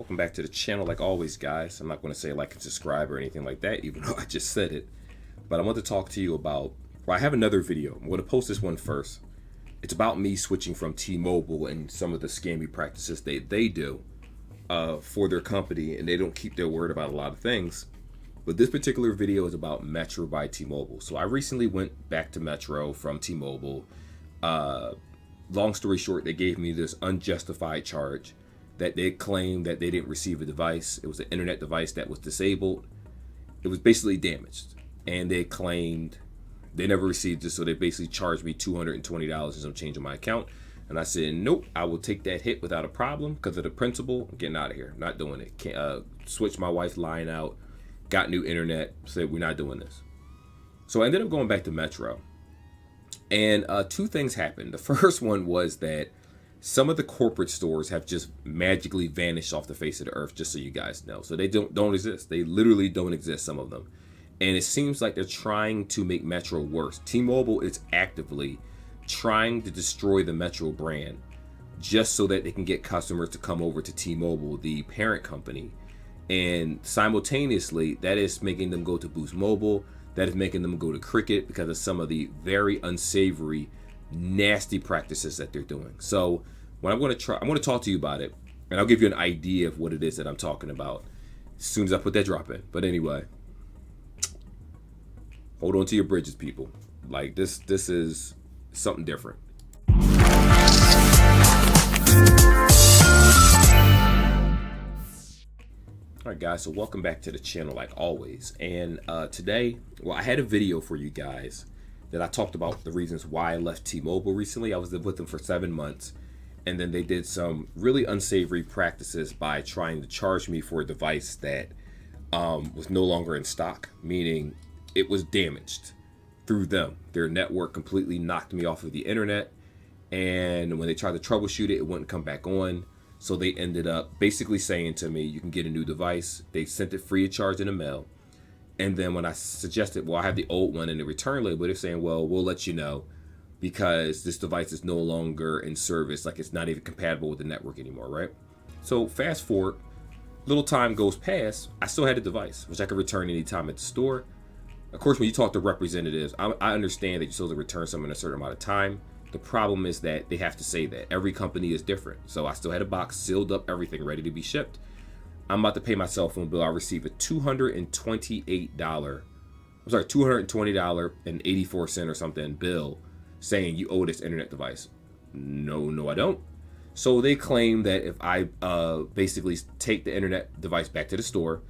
welcome back to the channel. Like always, guys, I'm not going to say like and subscribe or anything like that, even though I just said it. But I want to talk to you about, well, I have another video. I'm going to post this one first. It's about me switching from T-Mobile and some of the scammy practices they do for their company, and they don't keep their word about a lot of things. But this particular video is about Metro by T-Mobile. So I recently went back to Metro from T-Mobile. Long story short, they gave me this unjustified charge that they claimed that they didn't receive a device. It was an internet device that was disabled. It was basically damaged. And they claimed they never received it, so they basically charged me $220 and some change in my account. And I said, nope, I will take that hit without a problem because of the principle. I'm getting out of here. Not doing it. Can't switch my wife's line out. Got new internet. Said we're not doing this. So I ended up going back to Metro. And two things happened. The first one was that some of the corporate stores have just magically vanished off the face of the earth, just so you guys know. So they don't exist. They literally don't exist, some of them. And it seems like they're trying to make Metro worse. T-Mobile is actively trying to destroy the Metro brand just so that they can get customers to come over to T-Mobile, the parent company. And simultaneously, that is making them go to Boost Mobile. That is making them go to Cricket because of some of the very unsavory, nasty practices that they're doing. So what I'm going to talk to you about it, and I'll give you an idea of what it is that I'm talking about as soon as I put that drop in. But anyway, hold on to your bridges, people. Like this is something different. All right, guys, so welcome back to the channel like always. And today, well, I had a video for you guys that I talked about the reasons why I left T-Mobile recently. I was with them for 7 months, and then they did some really unsavory practices by trying to charge me for a device that was no longer in stock, meaning it was damaged through them. Their network completely knocked me off of the internet, and when they tried to troubleshoot it, it wouldn't come back on. So they ended up basically saying to me, you can get a new device. They sent it free of charge in the mail. And then when I suggested, well, I have the old one in the return label, they're saying, well, we'll let you know because this device is no longer in service. Like it's not even compatible with the network anymore, right? So fast forward, little time goes past, I still had a device, which I could return anytime at the store. Of course, when you talk to representatives, I understand that you're supposed to return something in a certain amount of time. The problem is that they have to say that. Every company is different. So I still had a box, sealed up, everything ready to be shipped. I'm about to pay my cell phone bill. I received a $220.84 or something bill saying you owe this internet device. No, I don't. So they claim that if I basically take the internet device back to the store,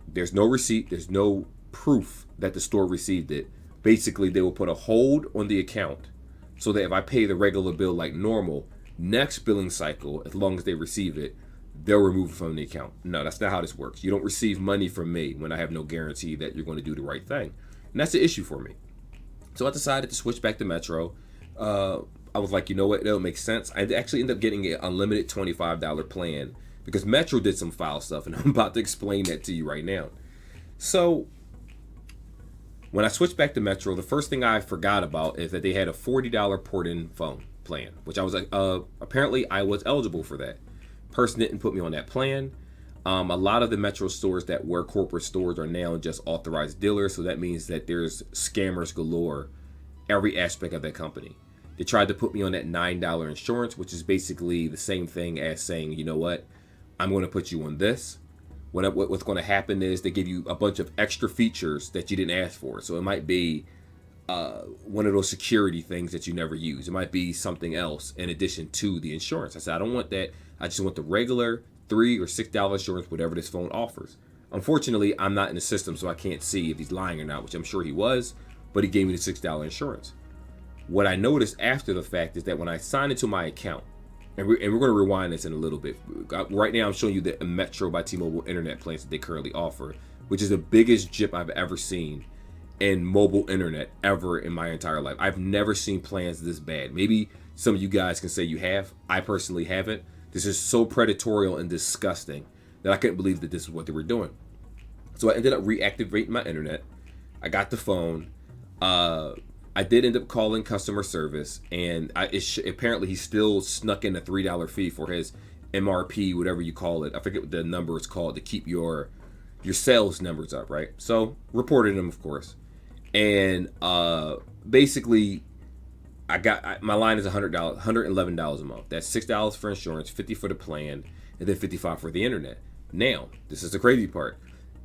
there's no receipt, there's no proof that the store received it. Basically, they will put a hold on the account so that if I pay the regular bill like normal, next billing cycle, as long as they receive it, they'll remove it from the account. No, that's not how this works. You don't receive money from me when I have no guarantee that you're going to do the right thing. And that's the issue for me. So I decided to switch back to Metro. I was like, you know what, that'll make sense. I actually ended up getting an unlimited $25 plan because Metro did some foul stuff, and I'm about to explain that to you right now. So when I switched back to Metro, the first thing I forgot about is that they had a $40 port-in phone plan, which I was like, apparently I was eligible for that. Person didn't put me on that plan. A lot of the Metro stores that were corporate stores are now just authorized dealers, so that means that there's scammers galore every aspect of that company. They tried to put me on that $9 insurance, which is basically the same thing as saying, you know what, I'm going to put you on this. What's going to happen is they give you a bunch of extra features that you didn't ask for. So it might be one of those security things that you never use. It might be something else in addition to the insurance. I said, I don't want that. I just want the regular $3 or $6 insurance, whatever this phone offers. Unfortunately, I'm not in the system, so I can't see if he's lying or not, which I'm sure he was, but he gave me the $6 insurance. What I noticed after the fact is that when I signed into my account, and we're going to rewind this in a little bit. Right now, I'm showing you the Metro by T-Mobile internet plans that they currently offer, which is the biggest jip I've ever seen in mobile internet ever in my entire life. I've never seen plans this bad. Maybe some of you guys can say you have. I personally haven't. This is so predatory and disgusting that I couldn't believe that this is what they were doing. So I ended up reactivating my internet. I got the phone. I did end up calling customer service, and apparently he still snuck in a $3 fee for his MRP, whatever you call it. I forget what the number is called to keep your sales numbers up, right? So reported them, of course, and basically my line is $100, $111 a month. That's $6 for insurance, $50 for the plan, and then $55 for the internet. Now, this is the crazy part.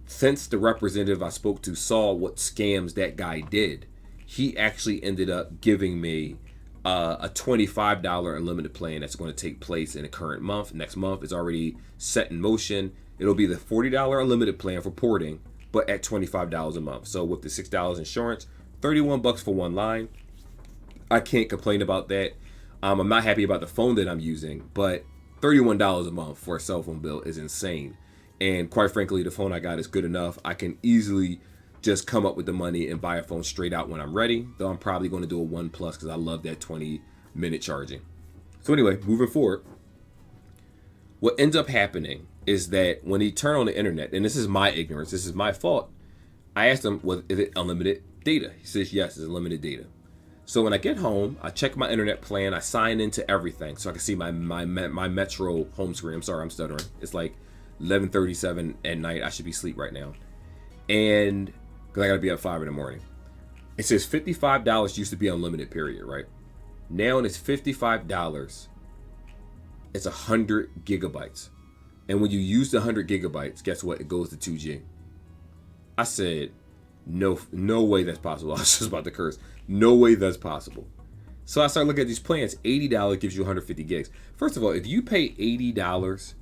Since the representative I spoke to saw what scams that guy did, he actually ended up giving me a $25 unlimited plan that's going to take place in the current month. Next month is already set in motion. It'll be the $40 unlimited plan for porting, but at $25 a month. So with the $6 insurance, $31 for one line. I can't complain about that. I'm not happy about the phone that I'm using, but $31 a month for a cell phone bill is insane. And quite frankly, the phone I got is good enough. I can easily just come up with the money and buy a phone straight out when I'm ready. Though I'm probably going to do a One Plus because I love that 20-minute charging. So anyway, moving forward, what ends up happening is that when he turned on the internet, and this is my ignorance, this is my fault, I asked him, is it unlimited data? He says, yes, it's unlimited data. So when I get home, I check my internet plan, I sign into everything so I can see my Metro home screen. I'm sorry, I'm stuttering. It's like 11:37 at night. I should be asleep right now. And because I got to be up 5 in the morning. It says $55 used to be unlimited, period, right? Now it's $55. It's 100 gigabytes. And when you use the 100 gigabytes, guess what? It goes to 2G. I said, no way that's possible. I was just about to curse. No way that's possible. So I started looking at these plans. $80 gives you 150 gigs. First of all, if you pay $80,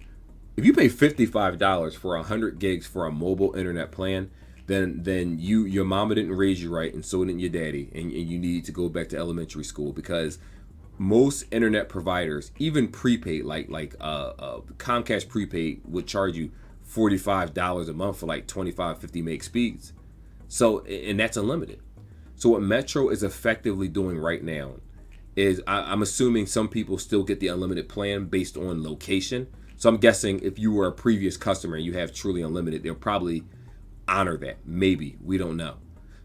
if you pay $55 for 100 gigs for a mobile internet plan, then your mama didn't raise you right, and so didn't your daddy, and you need to go back to elementary school, because most internet providers, even prepaid, like Comcast prepaid, would charge you $45 a month for like 25, 50 meg speeds. So, and that's unlimited. So what Metro is effectively doing right now is, I'm assuming some people still get the unlimited plan based on location. So I'm guessing if you were a previous customer and you have truly unlimited, they'll probably honor that. Maybe. We don't know.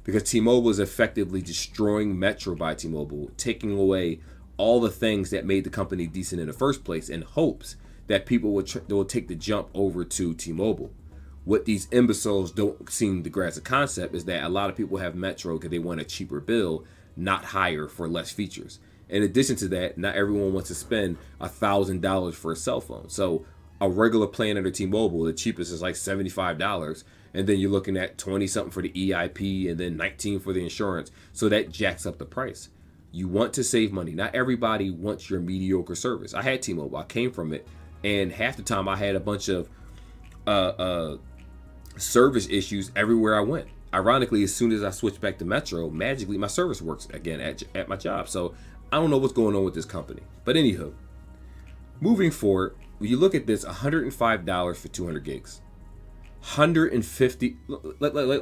Because T-Mobile is effectively destroying Metro by T-Mobile, taking away all the things that made the company decent in the first place, in hopes that people will take the jump over to T-Mobile. What these imbeciles don't seem to grasp the concept is that a lot of people have Metro because they want a cheaper bill, not higher for less features. In addition to that, not everyone wants to spend $1,000 for a cell phone. So a regular plan under T-Mobile, the cheapest is like $75, and then you're looking at 20 something for the EIP and then 19 for the insurance. So that jacks up the price. You want to save money. Not everybody wants your mediocre service. I had T-Mobile. I came from it, and half the time I had a bunch of service issues everywhere I went. Ironically, as soon as I switched back to Metro, magically my service works again at my job. So I don't know what's going on with this company. But anywho, moving forward, when you look at this, $105 for 200 gigs. $150.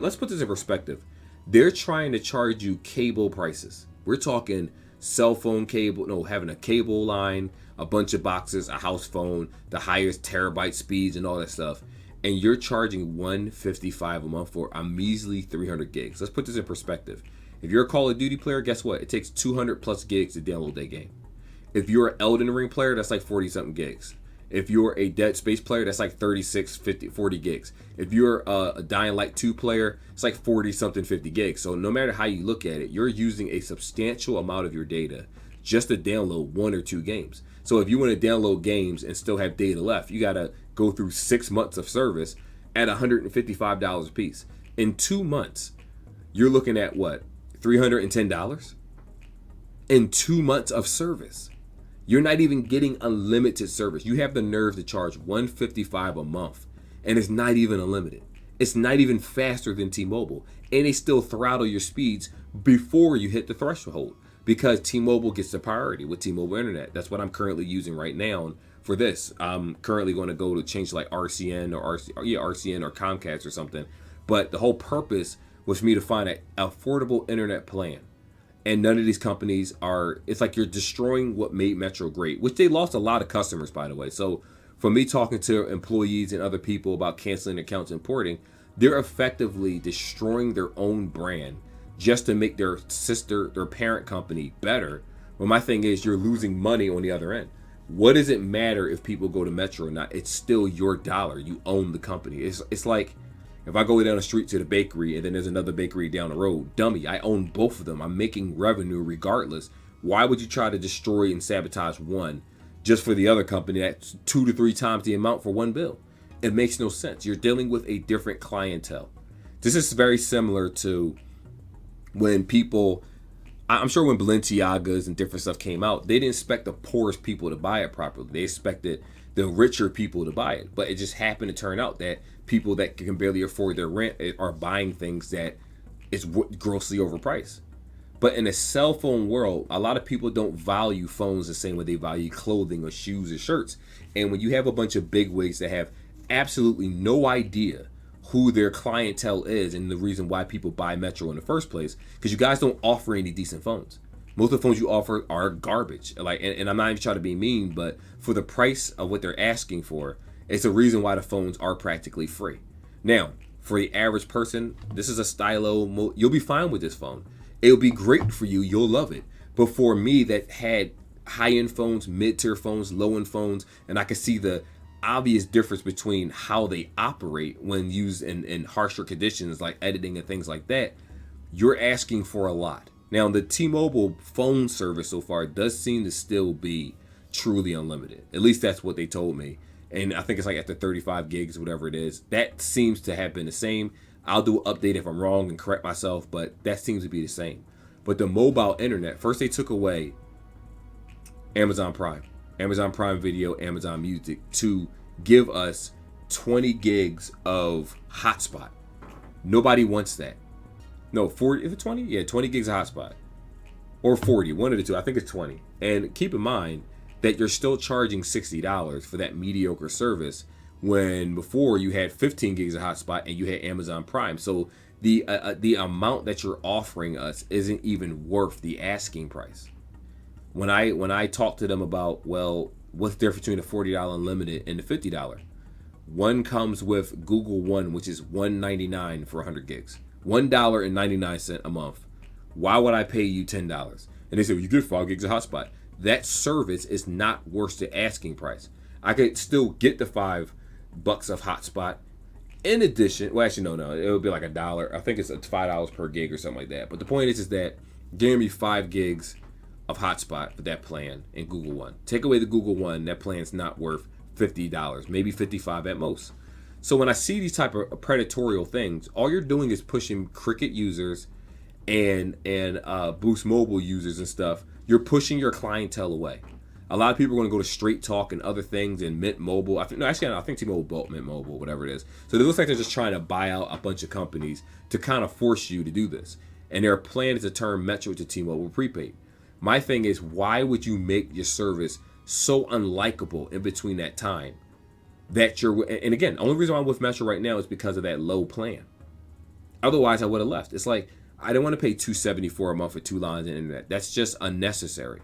Let's put this in perspective. They're trying to charge you cable prices. We're talking cell phone cable, having a cable line, a bunch of boxes, a house phone, the highest terabyte speeds and all that stuff. And you're charging $155 a month for a measly 300 gigs. Let's put this in perspective. If you're a Call of Duty player, guess what? It takes 200 plus gigs to download that game. If you're an Elden Ring player, that's like 40 something gigs. If you're a Dead Space player, that's like 36, 50, 40 gigs. If you're a Dying Light 2 player, it's like 40 something, 50 gigs. So no matter how you look at it, you're using a substantial amount of your data just to download 1 or 2 games. So if you want to download games and still have data left, you got to go through 6 months of service at $155 a piece. In 2 months, you're looking at what? $310? In 2 months of service. You're not even getting unlimited service. You have the nerve to charge $155 a month, and it's not even unlimited. It's not even faster than T-Mobile, and they still throttle your speeds before you hit the threshold, because T-Mobile gets the priority with T-Mobile Internet. That's what I'm currently using right now for this. I'm currently going to go to change to like RCN or Comcast or something. But the whole purpose was for me to find an affordable internet plan. And none of these companies are, it's like you're destroying what made Metro great, which they lost a lot of customers, by the way. So for me talking to employees and other people about canceling accounts and porting, they're effectively destroying their own brand just to make their parent company better. Well, my thing is, you're losing money on the other end. What does it matter if people go to Metro or not? It's still your dollar. You own the company. It's like if I go down the street to the bakery and then there's another bakery down the road. Dummy, I own both of them. I'm making revenue regardless. Why would you try to destroy and sabotage one just for the other company that's 2 to 3 times the amount for one bill? It makes no sense. You're dealing with a different clientele. This is very similar to when people, I'm sure when Balenciagas and different stuff came out, they didn't expect the poorest people to buy it properly. They expected the richer people to buy it. But it just happened to turn out that people that can barely afford their rent are buying things that is grossly overpriced. But in a cell phone world, a lot of people don't value phones the same way they value clothing or shoes or shirts. And when you have a bunch of bigwigs that have absolutely no idea who their clientele is and the reason why people buy Metro in the first place, because you guys don't offer any decent phones. Most of the phones you offer are garbage. Like, and I'm not even trying to be mean, but for the price of what they're asking for, it's a reason why the phones are practically free. Now, for the average person, this is a stylo. You'll be fine with this phone. It'll be great for you. You'll love it. But for me that had high-end phones, mid-tier phones, low-end phones, and I could see the obvious difference between how they operate when used in harsher conditions like editing and things like that, you're asking for a lot. Now, the T-Mobile phone service so far does seem to still be truly unlimited. At least that's what they told me. And I think it's like after 35 gigs, whatever it is. That seems to have been the same. I'll do an update if I'm wrong and correct myself, but that seems to be the same. But the mobile internet, first they took away Amazon Prime Video, Amazon Music to give us 20 gigs of hotspot. Nobody wants that. No, 40, is it 20? Yeah, 20 gigs of hotspot. Or 40, one of the two. I think it's 20. And keep in mind that you're still charging $60 for that mediocre service when before you had 15 gigs of hotspot and you had Amazon Prime. So the amount that you're offering us isn't even worth the asking price. When I talk to them about, well, what's the difference between the $40 unlimited and the $50? One comes with Google One, which is $1.99 for 100 gigs. $1.99 a month. Why would I pay you $10? And they say, well, you get 5 gigs of hotspot. That service is not worth the asking price. I could still get the $5 of hotspot. In addition, well, actually, no, it would be like $1. I think it's $5 per gig or something like that. But the point is that give me 5 gigs of hotspot for that plan in Google One. Take away the Google One, that plan's not worth $50, maybe $55 at most. So when I see these type of predatorial things, all you're doing is pushing Cricket users and Boost Mobile users and stuff. You're pushing your clientele away. A lot of people are going to go to Straight Talk and other things and Mint Mobile. I think T-Mobile bought Mint Mobile, whatever it is. So it looks like they're just trying to buy out a bunch of companies to kind of force you to do this. And their plan is to turn Metro to T-Mobile prepaid. My thing is, why would you make your service so unlikable in between that time that you're, and again, the only reason why I'm with Metro right now is because of that low plan. Otherwise, I would have left. It's like, I don't want to pay $274 a month for 2 lines of internet. That's just unnecessary.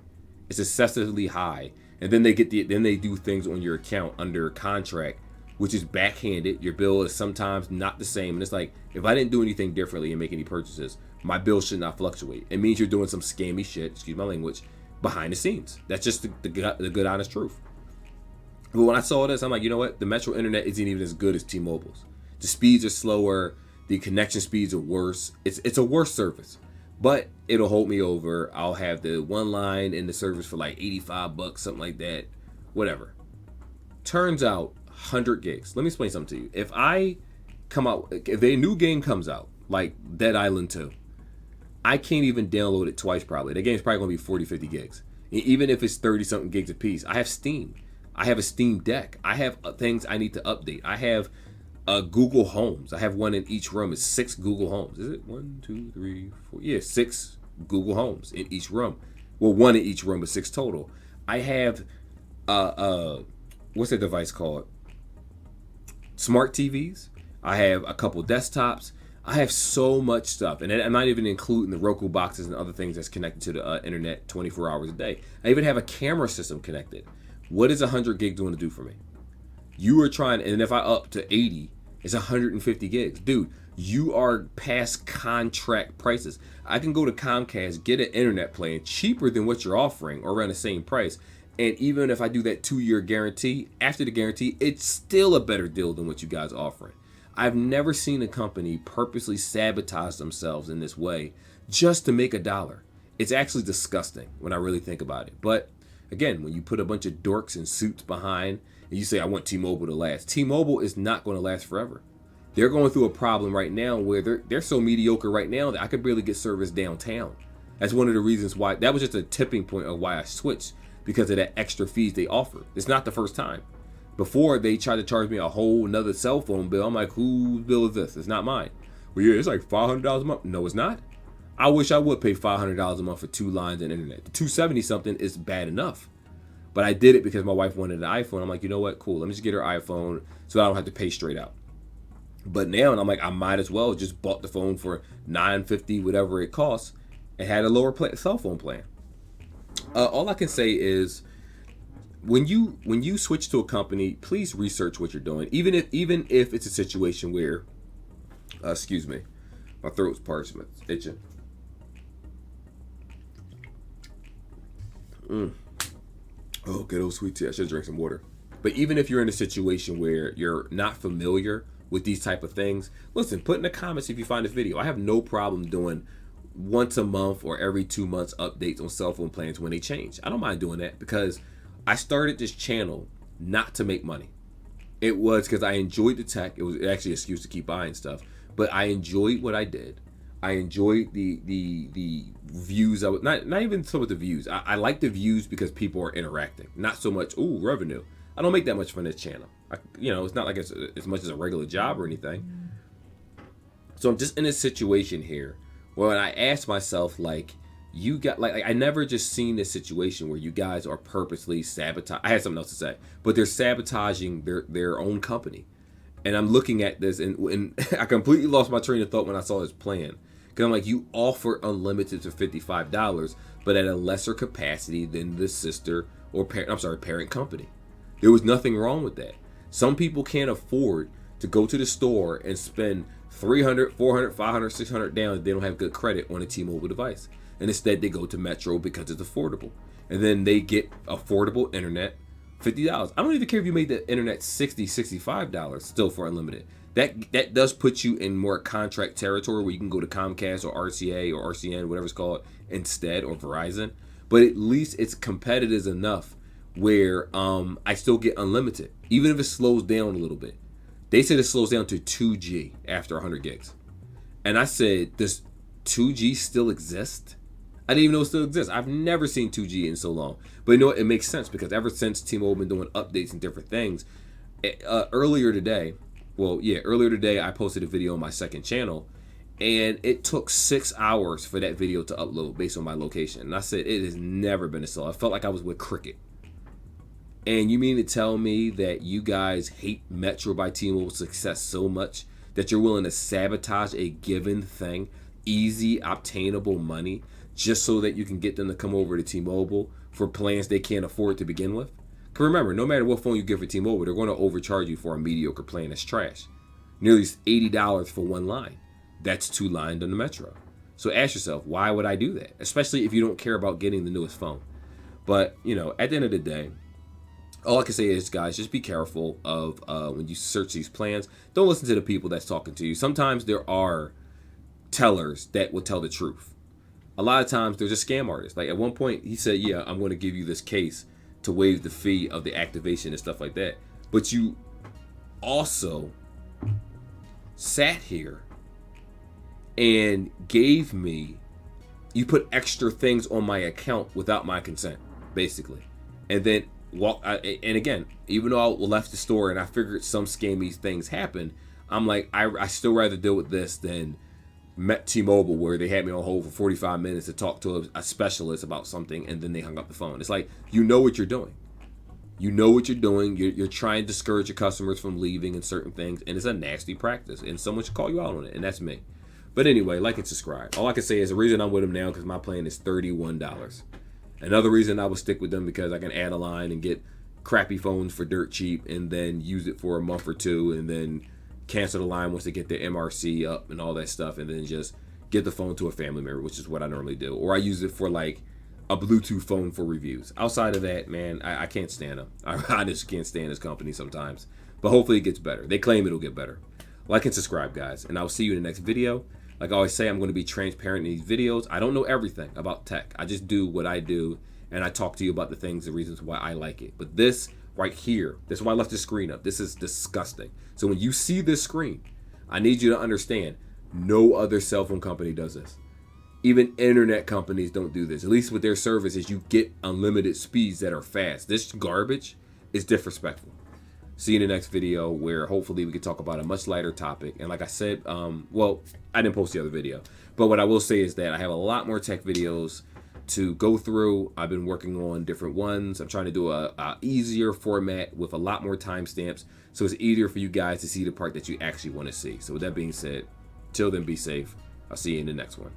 It's excessively high. And then they do things on your account under contract, which is backhanded. Your bill is sometimes not the same. And it's like, if I didn't do anything differently and make any purchases, my bill should not fluctuate. It means you're doing some scammy shit, excuse my language, behind the scenes. That's just the good, honest truth. But when I saw this, I'm like, you know what? The Metro internet isn't even as good as T-Mobile's. The speeds are slower. The connection speeds are worse. It's a worse service. But it'll hold me over. I'll have the one line in the service for like $85, something like that. Whatever. Turns out, 100 gigs. Let me explain something to you. If a new game comes out, like Dead Island 2, I can't even download it twice probably. The game's probably going to be 40, 50 gigs. Even if it's 30-something gigs a piece. I have Steam. I have a Steam Deck. I have things I need to update. I have Google Homes. I have one in each room. It's 6 Google Homes. Is it 1, 2, 3, 4? Yeah, 6 Google Homes in each room. Well, 1 in each room, but 6 total. I have, what's that device called? Smart TVs. I have a couple desktops. I have so much stuff. And I'm not even including the Roku boxes and other things that's connected to the internet 24 hours a day. I even have a camera system connected. What is 100 gig going to do for me? You are trying, and if I up to 80, it's 150 gigs. Dude, you are past contract prices. I can go to Comcast, get an internet plan cheaper than what you're offering or around the same price, And even if I do that 2-year guarantee, after the guarantee, it's still a better deal than what you guys are offering. I've never seen a company purposely sabotage themselves in this way just to make $1. It's actually disgusting when I really think about it. But again, when you put a bunch of dorks in suits behind and you say, I want T-Mobile to last, T-Mobile is not going to last forever. They're going through a problem right now where they're so mediocre right now that I could barely get service downtown. That's one of the reasons why, that was just a tipping point of why I switched, because of that extra fees they offer. It's not the first time. Before, they tried to charge me a whole another cell phone bill. I'm like, whose bill is this? It's not mine. Well, yeah, it's like $500 a month. No, it's not. I wish I would pay $500 a month for 2 lines and internet. The $270 something is bad enough. But I did it because my wife wanted an iPhone. I'm like, you know what? Cool. Let me just get her iPhone so I don't have to pay straight out. But now, and I'm like, I might as well just bought the phone for $950, whatever it costs, and had a lower cell phone plan. All I can say is, when you switch to a company, please research what you're doing. Even if it's a situation where, excuse me, my throat's parched, it's itching. Oh, good old sweet tea. I should drink some water. But even if you're in a situation where you're not familiar with these type of things, listen, put in the comments if you find this video. I have no problem doing once a month or every 2 months updates on cell phone plans when they change. I don't mind doing that because I started this channel not to make money. It was because I enjoyed the tech. It was actually an excuse to keep buying stuff, but I enjoyed what I did. I enjoyed the views. I was not even so with the views. I like the views because people are interacting, not so much revenue. I don't make that much from this channel. It's not like it's as much as a regular job or anything. So I'm just in a situation here where I asked myself, like, you got I never just seen this situation where you guys are purposely sabotage. I had something else to say, but they're sabotaging their own company. And I'm looking at this, and I completely lost my train of thought when I saw this plan. Because I'm like, you offer unlimited for $55, but at a lesser capacity than the sister or parent company. There was nothing wrong with that. Some people can't afford to go to the store and spend $300, $400, $500, $600 down if they don't have good credit on a T-Mobile device. And instead they go to Metro because it's affordable. And then they get affordable internet, $50. I don't even care if you made the internet $60, $65 still for unlimited. That does put you in more contract territory where you can go to Comcast or RCA or RCN, whatever it's called, instead, or Verizon. But at least it's competitive enough where I still get unlimited, even if it slows down a little bit. They said it slows down to 2G after 100 gigs. And I said, does 2G still exist? I didn't even know it still exists. I've never seen 2G in so long. But you know what? It makes sense because ever since T-Mobile been doing updates and different things, earlier today, I posted a video on my second channel, and it took 6 hours for that video to upload based on my location. And I said, it has never been as slow. I felt like I was with Cricket. And you mean to tell me that you guys hate Metro by T-Mobile's success so much that you're willing to sabotage a given thing, easy, obtainable money, just so that you can get them to come over to T-Mobile for plans they can't afford to begin with? Because remember, no matter what phone you get for T-Mobile, they're going to overcharge you for a mediocre plan that's trash. Nearly $80 for one line. That's 2 lines on the Metro. So ask yourself, why would I do that? Especially if you don't care about getting the newest phone. But, at the end of the day, all I can say is, guys, just be careful of when you search these plans. Don't listen to the people that's talking to you. Sometimes there are tellers that will tell the truth. A lot of times there's a scam artist. Like at one point he said, yeah, I'm going to give you this case to waive the fee of the activation and stuff like that. But you also sat here and you put extra things on my account without my consent, basically. And then and again, even though I left the store and I figured some scammy things happen, I'm like, I still rather deal with this than T-Mobile, where they had me on hold for 45 minutes to talk to a specialist about something, and then they hung up the phone. It's like, you know what you're doing. You know what you're doing. You're trying to discourage your customers from leaving and certain things, and it's a nasty practice, and someone should call you out on it, and that's me. But anyway, like and subscribe. All I can say is the reason I'm with them now because my plan is $31. Another reason I would stick with them because I can add a line and get crappy phones for dirt cheap and then use it for a month or two and then cancel the line once they get their MRC up and all that stuff, and then just get the phone to a family member, which is what I normally do. Or I use it for like a Bluetooth phone for reviews. Outside of that, man, I can't stand them. I just can't stand this company sometimes. But hopefully it gets better. They claim it'll get better. Like and subscribe, guys. And I'll see you in the next video. Like I always say, I'm going to be transparent in these videos. I don't know everything about tech. I just do what I do. And I talk to you about the things, the reasons why I like it. But this right here, that's why I left the screen up. This is disgusting. So when you see this screen, I need you to understand, no other cell phone company does this. Even internet companies don't do this. At least with their services, you get unlimited speeds that are fast. This garbage is disrespectful. See you in the next video where hopefully we can talk about a much lighter topic. And like I said, well, I didn't post the other video. But what I will say is that I have a lot more tech videos to go through. I've been working on different ones. I'm trying to do a easier format with a lot more timestamps. So it's easier for you guys to see the part that you actually want to see. So with that being said, till then, be safe. I'll see you in the next one.